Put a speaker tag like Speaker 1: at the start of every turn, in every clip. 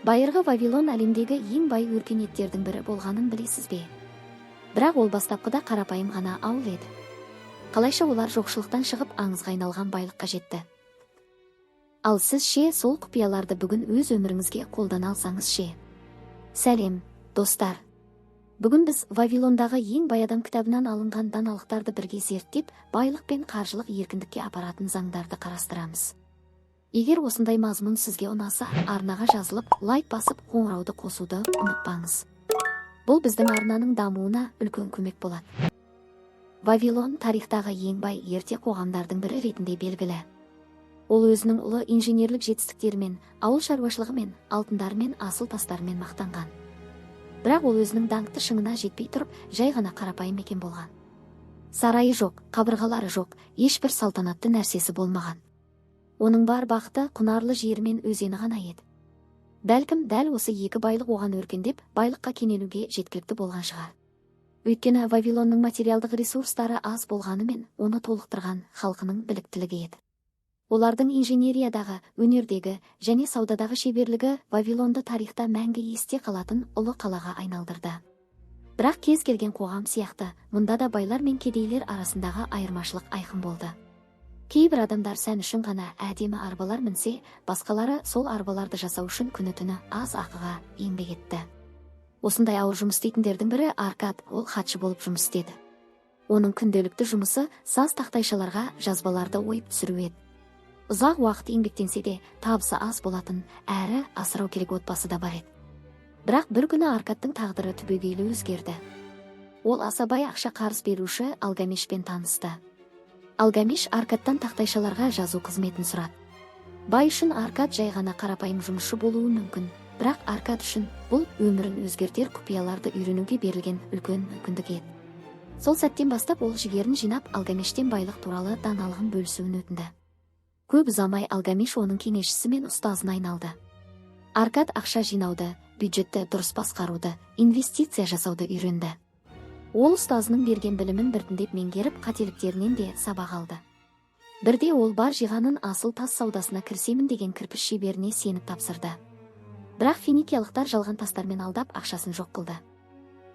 Speaker 1: Байырғы Вавилон әлемдегі ең бай өркениеттердің бірі болғанын білесіз бе? Бірақ ол бастапқыда қарапайым ғана ауыл еді. Қалайша олар жоқшылықтан шығып аңызға айналған байлыққа жетті. Ал сіз ше, сол құпияларды бүгін өз өміріңізге қолдана алсаңыз ше? Сәлем, достар. Бүгін біз Вавилондағы ең бай адам кітабынан алынған даналықтарды бірге зерттеп, байлық пен қаржылық еркіндікке апаратын заңдарды қарастырамыз. Егер осындай мазмұн сізге ұнаса, арнаға жазылып, лайк басып, қоңырауды қосуды ұмытпаңыз. Бұл біздің арнаның дамуына үлкен көмек болады. Вавилон тарихтағы ең бай ерте қоғамдардың бірі ретінде белгілі. Ол өзінің ұлы инженерлік жетістіктерімен, ауыл шаруашылығымен, алтындарымен, асыл тастарымен мақтанған. Бірақ ол өзінің даңқты шыңына жетпей тұрып, жай ғана қарапайым мекен болған. Сарайы жоқ, қабырғалары жоқ, ешбір салтанатты нәрсесі болмаған. Оның бар бақыты құнарлы жері мен өзені ғана еді. Бәлкім дәл осы екі байлық оған өркендеп, байлыққа кенелуге жеткілікті болған шығар. Өйткені Вавилонның материалдық ресурстары аз болғанымен, оны толықтырған халқының біліктілігі еді. Олардың инженериядағы, өнердегі және саудадағы шеберлігі Вавилонды тарихта мәңгі есте қалатын ұлы қалаға айналдырды. Бірақ кез келген қоғам сияқты, мұнда да байлар мен кедейлер арасындағы айырмашылық айқын болды. Кейбір адамдар сән үшін ғана әдемі арбалар мінсе, басқалары сол арбаларды жасау үшін күні-түні аз ақыға еңбек етті. Осындай ауыр жұмыс істейтіндердің бірі Аркад, ол хатшы болып жұмыс істеді. Оның күнделікті жұмысы саз тақтайшаларға жазбаларды ойып түсіру еді. Ұзақ уақыт еңбектенсе де табысы аз болатын, әрі асырау керек отбасы да бар еді. Бірақ бір күні Аркадтың тағдыры түбегейлі өзгерді. Ол аса бай ақша қарыз беруші Алгамешпен танысты. Алгамеш Аркадтан тақтайшаларға жазу қызметін сұрады. Бай үшін Аркад жай ғана қарапайым жұмысшы болуы мүмкін, бірақ Аркад үшін бұл өмірін өзгертер құпияларды үйренуге берілген үлкен мүмкіндік еді. Сол сәттен бастап ол жігерін жинап Алгамештен байлық туралы даналығын бөлісуін өтінді. Көп ұзамай Алгамеш оның кеңесшісі мен ұстазына айналды. Аркад ақша жинауды, бюджетті дұрыс басқаруды, инвестиция жасауды үйренді. Ол ұстазының берген білімін біртіндеп меңгеріп, қателіктерінен де сабақ алды. Бірде ол бар жиғанын асыл тас саудасына кірісемін деген кірпіш шеберіне сеніп тапсырды. Бірақ финикиялықтар жалған тастармен алдап ақшасын жоқ қылды.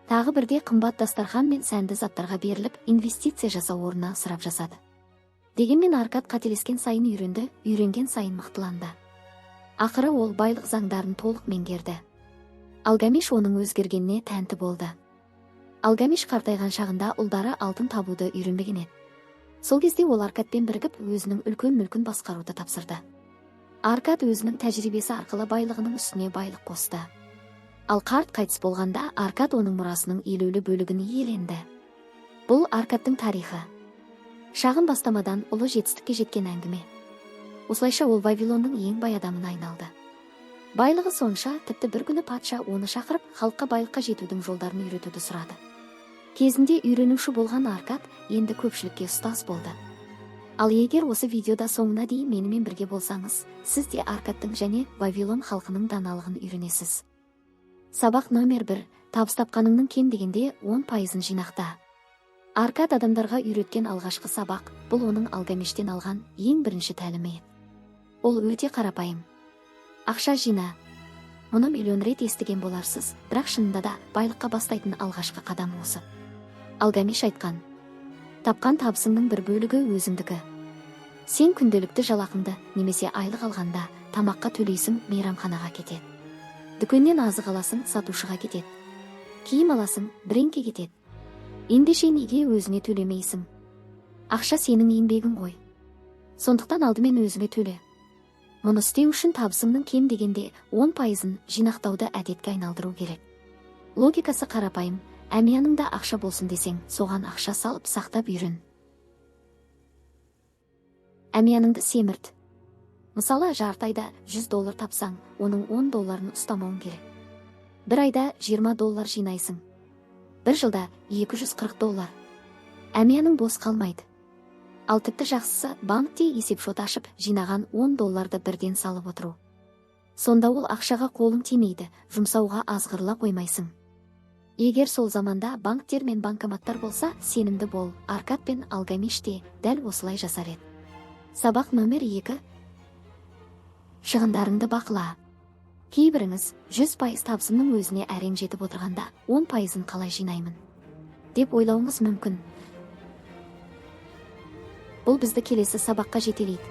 Speaker 1: Тағы бірде қымбат дастархан мен сәнді заттарға беріліп, инвестиция жасау орнына ысырап жасады. Дегенмен Аркад қателескен сайын үйренді, үйренген сайын мықтыланды. Ақыры ол байлық заңдарын толық меңгерді. Алгамеш оның өзгергеніне тәнті болды. Алгамеш қартайған шағында ұлдары алтын табуды үйренбеген еді. Сол кезде ол Аркадпен бірігіп өзінің үлкен мүлкін басқаруды тапсырды. Аркад өзінің тәжірибесі арқылы байлығының үстіне байлық қосты. Ал қарт қайтыс болғанда Аркад оның мұрасының елеулі бөлігін иеленді. Бұл Аркадтың тарихы. Шағын бастамадан ұлы жетістікке жеткен әңгіме. Осылайша ол Вавилонның ең бай адамына айналды. Байлығы сонша, тіпті бір күні патша оны шақырып, халыққа байлыққа жетудің жолдарын үйретуді сұрады. Кезінде үйренуші болған Аркад енді көпшілікке ұстаз болды. Ал егер осы видеода соңына дейін менімен бірге болсаңыз, сіз де Аркадтың және Вавилон халқының даналығын үйренесіз. Сабақ номер 1. Табыс тапқаныңның кем дегенде 10%-ын жинақта. Аркад адамдарға үйреткен алғашқы сабақ, бұл оның Алгамештен алған ең бірінші тәлімі. Ол өте қарапайым. Ақша жина. Мұны миллион рет естіген боларсыз, бірақ шынында да байлыққа бастайтын алғашқы қадам осы. Алгамеш айтқан: тапқан табысыңның бір бөлігі өзіңдікі. Сен күнделікті жалақыңды немесе айлық алғанда тамаққа төлейсің, мейрамханаға кетеді. Дүкеннен азық аласың, сатушыға кетеді. Киім аласың, брендке кетеді. Ендеше неге өзіне төлемейсің? Ақша сенің еңбегің ғой. Сондықтан алдымен өзіңе төле. Мұны істеу үшін табысыңның кем дегенде 10%-ын жинақтауды әдетке айналдыру керек. Логикасы қарапайым. Әмияныңда ақша болсын десең, соған ақша салып сақтап үйрен. Әмияныңды семірт. Мысалы, жарты айда $100 тапсаң, оның $10 ұстамауың керек. Бір айда $20 жинайсың. Бір жылда $240. Әмияның бос қалмайды. Ал тіпті жақсысы, банкте есепшот ашып, жинаған $10 бірден салып отыру. Сонда ол ақшаға қолың тимейді, жұмсауға азғырыла қоймайсың. Егер сол заманда банктер мен банкоматтар болса, сенімді бол. Аркад пен Алгамеш те дәл осылай жасар еді. Сабақ номер 2. Шығындарыңды бақыла. Кейбіріңіз 100% табысымның өзіне әрең жетіп отырғанда 10%-ын қалай жинаймын деп ойлауыңыз мүмкін. Бұл бізді келесі сабаққа жетелейді.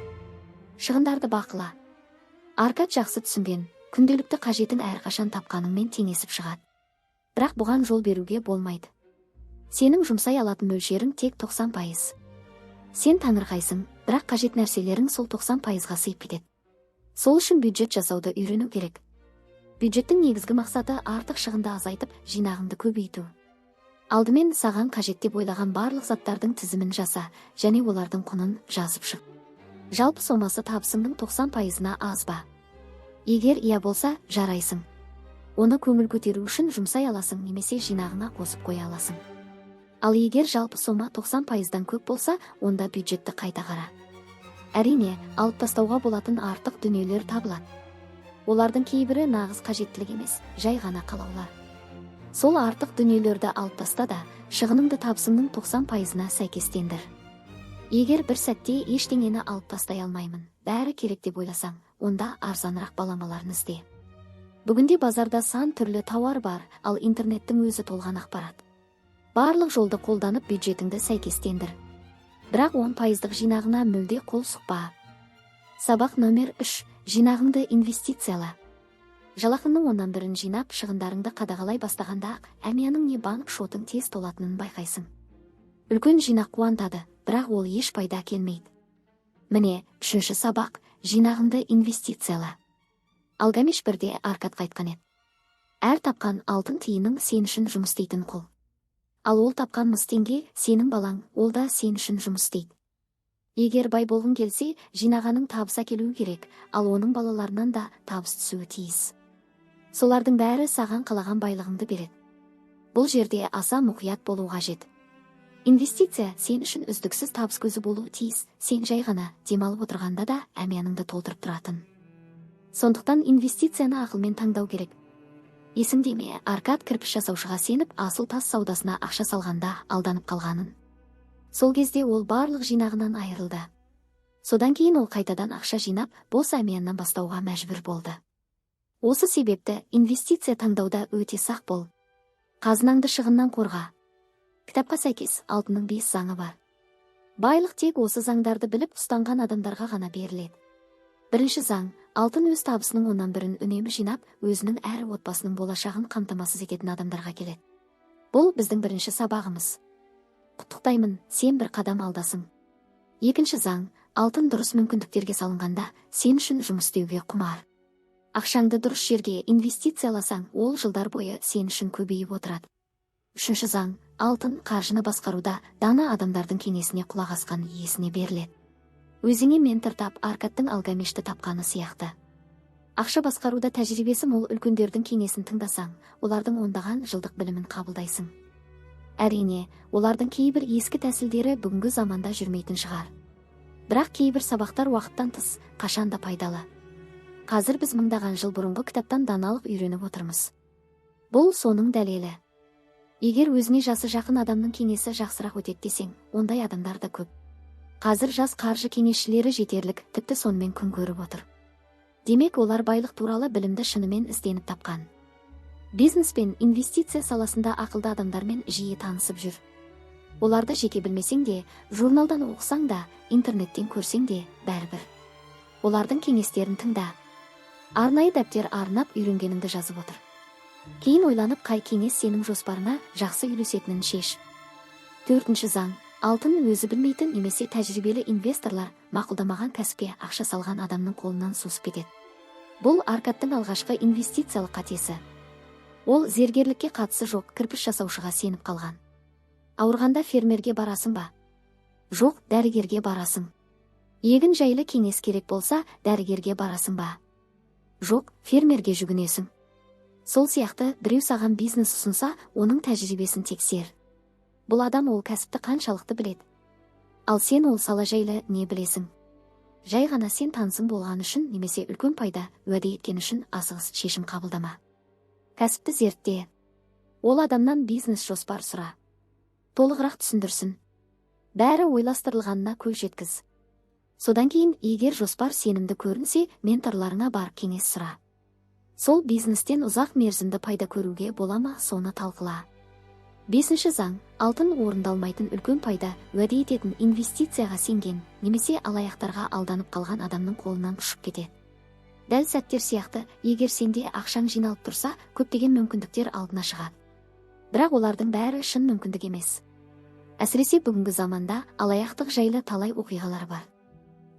Speaker 1: Шығындарды бақыла. Аркад жақсы түсінген, күнделікті қажетін әрқашан тапқаныңмен теңесіп шығады. Бірақ бұған жол беруге болмайды. Сенің жұмсай алатын мөлшерің тек 90%. Сен таңырқайсың, бірақ қажет нәрселерің сол 90%-ға сыйып кетеді. Сол үшін бюджет жасауды үйрену керек. Бюджеттің негізгі мақсаты артық шығынды азайтып, жинағыңды көбейту. Алдымен саған қажет деп ойлаған барлық заттардың тізімін жаса, және олардың құнын жазып шық. Жалпы сомасы табысыңның 90%-на аз ба? Егер иә болса, жарайсың. Оны көңіл көтеру үшін жұмсай аласың немесе жинағыңа қосып қоя аласың. Ал егер жалпы сома 90%-дан көп болса, онда бюджетті қайта қара. Әрине, алып тастауға болатын артық дүниелер табылады. Олардың кейбірі нағыз қажеттілік емес, жай ғана қалаулар. Сол артық дүниелерді алып таста да, шығыныңды табысыңның 90%-на сәйкестендір. Егер бір сәтте ештеңені алып тастай алмаймын, бәрі керек деп ойласаң, онда арзанырақ баламаларын ізде. Бүгінде базарда сан түрлі тауар бар, ал интернеттің өзі толған ақпарат. Барлық жолды қолданып бюджетіңді сәйкестендір. Бірақ 10%-ық жинағына мүлде қол сұқпа. Сабақ номер 3. Жинағыңды инвестицияла. Жалақыңның 1/10 жинап, шығындарыңды қадағалай бастағанда, әмияның не банк шотың тез толатынын байқайсың. Үлкен жинақ қуантады, бірақ ол еш пайда әкелмейді. Міне, 3-ші сабақ. Жинағыңды инвестицияла. Алгамиш бірде Аркад қайтқан еді. Әр тапқан алтын тиының сен үшін жұмыс істейтін қол. Ал ол тапқан мыс теңге сенің балаң, ол да сен үшін жұмыс істейді. Егер бай болғың келсе, жинағаның табыс әкелуі керек, ал оның балаларынан да табыс түсуі тиіс. Солардың бәрі саған қалаған байлығыңды береді. Бұл жерде аса мұқият болу қажет. Инвестиция сен үшін үздіксіз табыс көзі болуы тиіс, сен жай ғана демалып отырғанда да әмияныңды толтырып тұратын. Сондықтан инвестицияны ақылмен таңдау керек. Есіңде ме, Аркад кірпіш жасаушыға сеніп, асыл тас саудасына ақша салғанда алданып қалғанын. Сол кезде ол барлық жинағынан айырылды. Содан кейін ол қайтадан ақша жинап, бос әмияннан бастауға мәжбүр болды. Осы себепті инвестиция таңдауда өте сақ бол. Қазынаңды шығыннан қорға. Кітапқа сәйкес алтынның 5 заңы бар. Байлық тек осы заңдарды біліп ұстанған адамдарға ғана беріледі. Бірінші заң, алтын өз табысының 1/10 үнемі жинап, өзінің әрі отбасының болашағын қамтамасыз ететін адамдарға келеді. Бұл біздің бірінші сабағымыз. Құттықтаймын, сен бір қадам алдасың. Екінші заң, алтын дұрыс мүмкіндіктерге салынғанда, сен үшін жұмыс істеуге құмар. Ақшаңды дұрыс жерге инвестицияласаң, ол жылдар бойы сен үшін көбейіп отырады. Үшінші заң, алтын қаржыны басқаруда дана адамдардың кеңесіне құлақ асқан иесіне беріледі. Өзіңе ментор тап, Аркадтың алгамишті тапқаны сияқты. Ақша басқаруда тәжірибесі мол үлкендердің кеңесін тыңдасаң, олардың ондаған жылдық білімін қабылдайсың. Әрине, олардың кейбір ескі тәсілдері бүгінгі заманда жүрмейтін шығар. Бірақ кейбір сабақтар уақыттан тыс, қашанда пайдалы. Қазір біз мыңдаған жыл бұрынғы кітаптан даналық үйреніп отырмыз. Бұл соның дәлелі. Егер өзіне жасы жақын адамның кеңесі жақсырақ өтеді десең, ондай адамдар да көп. Қазір жас қаржы кеңесшілері жетерлік, тіпті сонымен күн көріп отыр. Демек, олар байлық туралы білімді шынымен ізденіп тапқан. Бизнес пен инвестиция саласында ақылды адамдармен жиі танысып жүр. Оларды жеке білмесең де, журналдан оқысаң да, интернеттен көрсең де, бәрібір. Олардың кеңестерін тыңда. Арнайы дәптер арнап үйренгеніңді жазып отыр. Кейін ойланып, қай кеңес сенің жоспарына жақсы үйлесетінін шеш. 4-ші заң. Алтын өзі білмейтін немесе тәжірибелі инвесторлар мақұлдамаған кәсіпке ақша салған адамның қолынан сусып кетеді. Бұл Аркадтың алғашқы инвестициялық қатесі. Ол зергерлікке қатысы жоқ кірпіш жасаушыға сеніп қалған. Ауырғанда фермерге барасың ба? Жоқ, дәрігерге барасың. Егін жайлы кеңес керек болса, дәрігерге барасың ба? Жоқ, фермерге жүгінесің. Сол сияқты біреу саған бизнес ұсынса, оның тәжірибесін тексер. Бұл адам ол кәсіпті қаншалықты біледі. Ал сен ол сала жайлы не білесің? Жай ғана сен танысың болған үшін немесе үлкен пайда уәде еткен үшін асығыс шешім қабылдама. Кәсіпті зертте. Ол адамнан бизнес жоспар сұра. Толығырақ түсіндірсін. Бәрі ойластырылғанына көз жеткіз. Содан кейін, егер жоспар сенімді көрінсе, менторларыңа барып кеңес сұра. Сол бизнестен ұзақ мерзімді пайда көруге бола ма, соны талқыла. 5-ші заң. Алтын орындалмайтын үлкен пайда уәде ететін инвестицияға сенген немесе алаяқтарға алданып қалған адамның қолынан ұшып кетеді. Дәл сәттер сияқты, егер сенде ақшаң жиналып тұрса, көптеген мүмкіндіктер алдына шығады. Бірақ олардың бәрі шын мүмкіндік емес. Әсіресе бүгінгі заманда алаяқтық жайлы талай оқиғалар бар.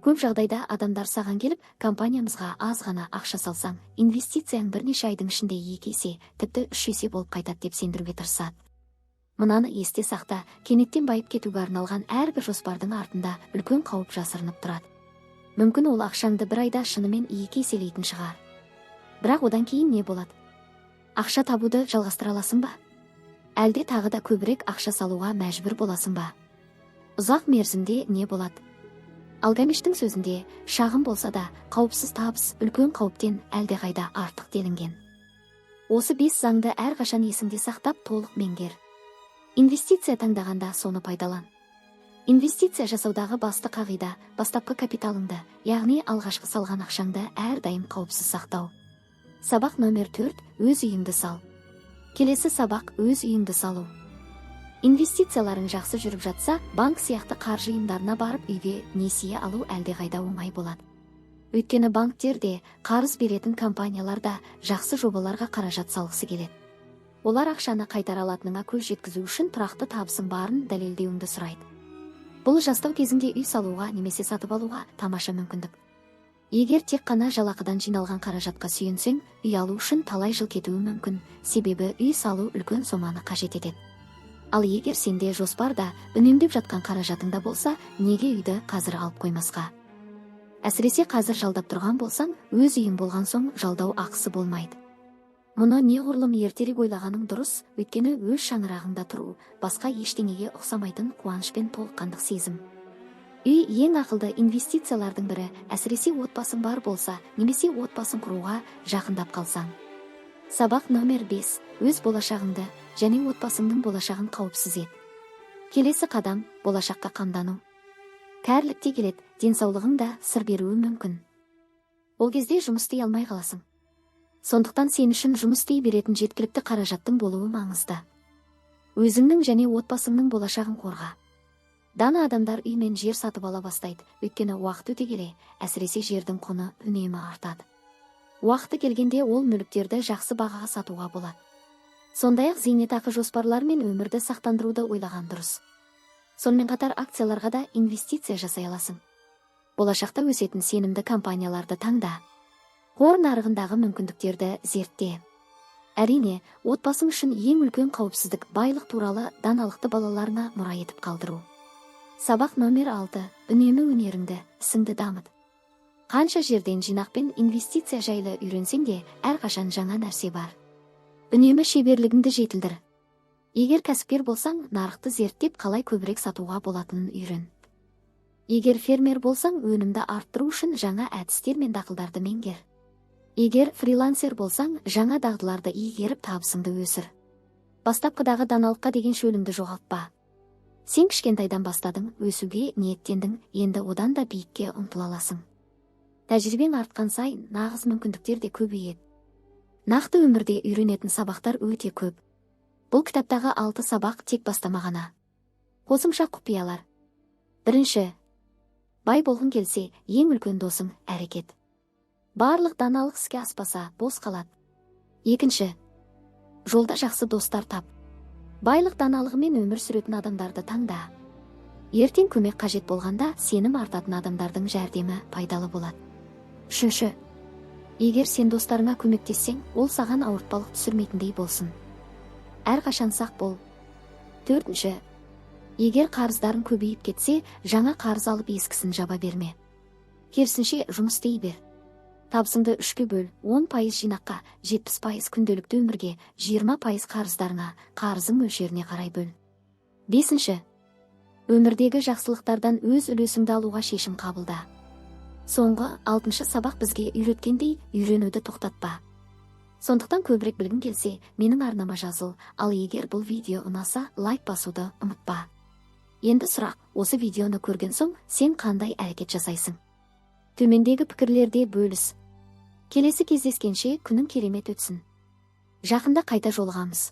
Speaker 1: Көп жағдайда адамдар саған келіп, компаниямызға аз ғана ақша салсаң, инвестицияң бірнеше айдың ішінде 2 есе, тіпті 3 есе болып қайтады деп сендіруге тырысады. Мынаны есте сақта, кенеттен байып кетуге арналған әрбір жоспардың артында үлкен қауіп жасырынып тұрады. Мүмкін ол ақшаңды бір айда шынымен 2 еселейтін шығар. Бірақ одан кейін не болады? Ақша табуды жалғастыра аласың ба? Әлде тағы да көбірек ақша салуға мәжбүр боласың ба? Ұзақ мерзімде не болады? Алгамиштің сөзінде, шағын болса да, қауіпсіз табыс үлкен қауіптен әлдеқайда артық делінген. Осы 5 заңды әрқашан есіңде сақтап толық меңгер. Инвестиция таңдағанда соны пайдалан. Инвестиция жасаудағы басты қағида бастапқы капиталыңды, яғни алғашқы салған ақшаңды әрдайым қауіпсіз сақтау. Сабақ номер 4. Өз үйіңді сал. Келесі сабақ өз үйіңді салу. Инвестицияларың жақсы жүріп жатса, банк сияқты қаржы ұйымдарына барып үйге несие алу әлдеқайда оңай болады. Өйткені банктерде, қарыз беретін компанияларда жақсы жобаларға қаражат салғысы келеді. Олар ақшаны қайтара алатыныңа көз жеткізу үшін тұрақты табысың барын дәлелдеуіңді сұрайды. Бұл жастау кезіңде үй салуға немесе сатып алуға тамаша мүмкіндік. Егер тек қана жалақыдан жиналған қаражатқа сүйенсең, үй алу үшін талай жыл кетуі мүмкін, себебі үй салу үлкен соманы қажет етеді. Ал егер сенде жоспарда, үнемдеп жатқан қаражатыңда болса, неге үйді қазір алып қоймасқа? Әсіресе қазір жалдап тұрған болсаң, өз үйің болған соң жалдау ақысы болмайды. Мұны неғұрлым ертерек ойлағаның дұрыс, өйткені өз шаңырағыңда тұру, басқа ештеңеге ұқсамайтын қуаныш пен толыққандық сезім. Үй ең ақылды инвестициялардың бірі, әсіресе отбасың бар болса, немесе отбасын құруға жақындап қалсаң. Сабақ номер 5. Өз болашағыңды және отбасыңның болашағын қауіпсіз ет. Келесі қадам – болашаққа қамдану. Кәрілік те келеді, денсаулығың да сыр беруі мүмкін. Ол кезде жұмыс істей алмай қаласың. Сондықтан сен үшін жұмыс істей беретін жеткілікті қаражаттың болуы маңызды. Өзіңнің және отбасыңның болашағын қорға. Дана адамдар үй мен жер сатып ала бастайды, өйткені уақыт өте келе, әсіресе жердің құны үнемі артады. Уақыты келгенде ол мүліктерді жақсы бағаға сатуға болады. Сондай-ақ зейнетақы жоспарлар мен өмірді сақтандыруды ойлаған дұрыс. Сонымен қатар акцияларға да инвестиция жасай аласың. Болашақта өсетін сенімді компанияларды таңда. Қор нарығындағы мүмкіндіктерді зертте. Әрине, отбасың үшін ең үлкен қауіпсіздік байлық туралы даналықты балаларына мұра етіп қалдыру. Сабақ номер 6. Үнемі өнеріңді, ісіңді дамыт. Қанша жерден жинақ пен инвестиция жайлы үйренсең де, әрқашан жаңа нәрсе бар. Үнемі шеберлігіңді жетілдір. Егер кәсіпкер болсаң, нарықты зерттеп қалай көбірек сатуға болатынын үйрен. Егер фермер болсаң, өнімді арттыру үшін жаңа әдістер мен дақылдарды меңгер. Егер фрилансер болсаң, жаңа дағдыларды игеріп табысыңды өсір. Бастапқыдағы даналыққа деген шөліңді жоғалтпа. Сен кішкентайдан бастадың, өсуге ниеттендің, енді одан да биікке ұмтыла аласың. Тәжірибең артқан сайын нағыз мүмкіндіктер де көбейеді. Нақты өмірде үйренетін сабақтар өте көп. Бұл кітаптағы 6 сабақ тек бастама ғана. Қосымша құпиялар. 1. Бай болғың келсе, ең үлкен досың әрекет. Барлық даналық іске аспаса, бос қалады. 2. Жолда жақсы достар тап. Байлық даналығымен өмір сүретін адамдарды таңда. Ертең көмек қажет болғанда, сенім артатын адамдардың жәрдемі пайдалы болады. 3. Егер сен достарыңа көмектессең, ол саған ауыртпалық түсірмейтіндей болсын. Әрқашан сақ бол. 4. Егер қарыздарың көбейіп кетсе, жаңа қарыз алып ескісін жаба берме. Керісінше жұмыс істей бер. Табысыңды 3-ке бөл, 10% жинаққа, 70% күнделікті өмірге, 20% қарыздарыңа, қарызың мөлшеріне қарай бөл. 5. Өмірдегі жақсылықтардан өз үлесіңді алуға шешім қабылда. Соңғы 6. сабақ бізге үйреткендей, үйренуді тоқтатпа. Сондықтан көбірек білгің келсе, менің арнама жазыл, ал егер бұл видео ұнаса, лайк басуды ұмытпа. Енді сұрақ, осы видеоны көрген соң, сен қандай әрекет жасайсың? Төмендегі пікірлерде бөліс. Келесі кездескенше күнің керемет өтсін. Жақында қайта жолығамыз.